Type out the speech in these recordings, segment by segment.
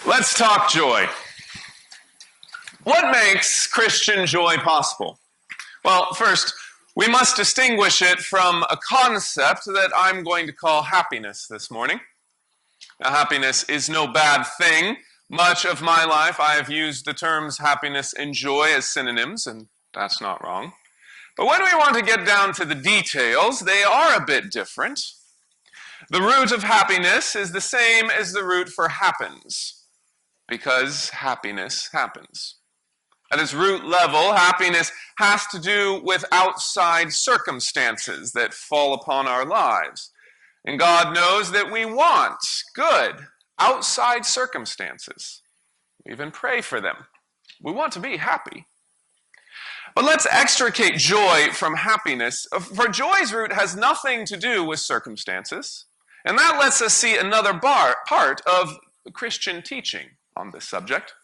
Let's talk joy. What makes Christian joy possible? Well, first, we must distinguish it from a concept that I'm going to call happiness this morning. Now, happiness is no bad thing. Much of my life I have used the terms happiness and joy as synonyms, and that's not wrong. But when we want to get down to the details, they are a bit different. The root of happiness is the same as the root for happens, because happiness happens. At its root level, happiness has to do with outside circumstances that fall upon our lives. And God knows that we want good outside circumstances. We even pray for them. We want to be happy. But let's extricate joy from happiness. For joy's root has nothing to do with circumstances. And that lets us see another part of Christian teaching on this subject.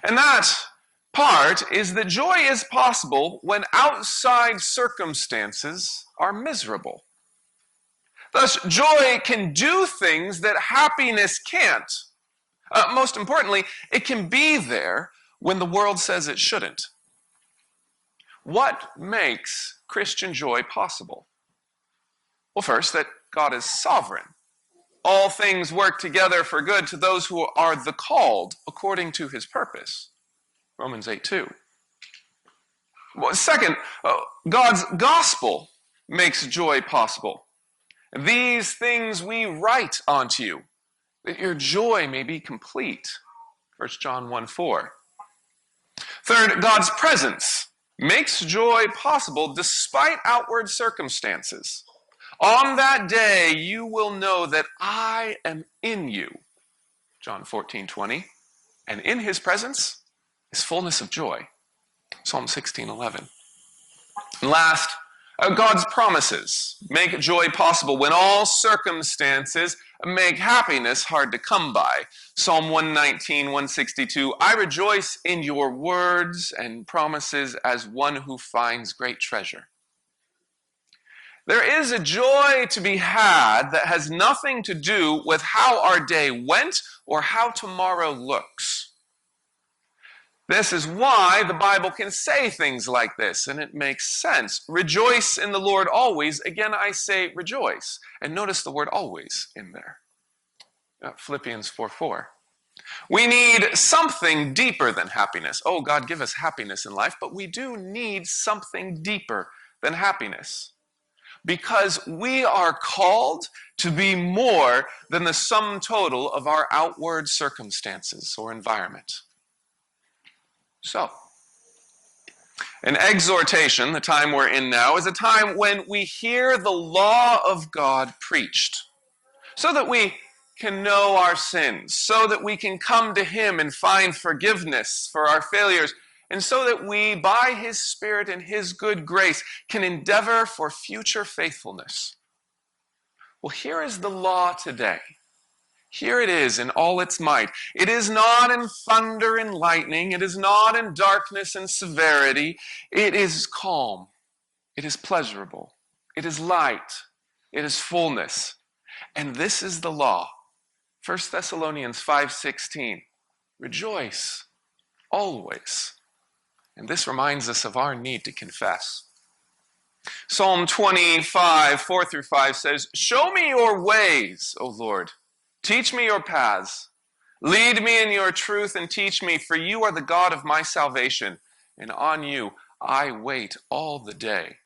And that part is that joy is possible when outside circumstances are miserable. Thus, joy can do things that happiness can't. Most importantly, it can be there when the world says it shouldn't. What makes Christian joy possible? Well, first, that God is sovereign. All things work together for good to those who are the called according to his purpose. Romans 8:2. Well, second, God's gospel makes joy possible. These things we write unto you, that your joy may be complete. 1 John 1:4. Third, God's presence makes joy possible despite outward circumstances. On that day you will know that I am in you. John 14:20. And in his presence is fullness of joy. Psalm 16:11. And last, God's promises make joy possible when all circumstances make happiness hard to come by. Psalm 119, 162, I rejoice in your words and promises as one who finds great treasure. There is a joy to be had that has nothing to do with how our day went or how tomorrow looks. This is why the Bible can say things like this, and it makes sense. Rejoice in the Lord always. Again, I say rejoice. And notice the word always in there. Philippians 4:4. We need something deeper than happiness. Oh, God, give us happiness in life, but we do need something deeper than happiness. Because we are called to be more than the sum total of our outward circumstances or environment. So, an exhortation, the time we're in now, is a time when we hear the law of God preached, so that we can know our sins, so that we can come to him and find forgiveness for our failures, and so that we, by his Spirit and his good grace, can endeavor for future faithfulness. Well, here is the law today. Here it is in all its might. It is not in thunder and lightning. It is not in darkness and severity. It is calm. It is pleasurable. It is light. It is fullness. And this is the law. 1 Thessalonians 5:16. Rejoice always. And this reminds us of our need to confess. Psalm 25, 4-5 says, Show me your ways, O Lord. Teach me your paths. Lead me in your truth and teach me, for you are the God of my salvation, and on you I wait all the day.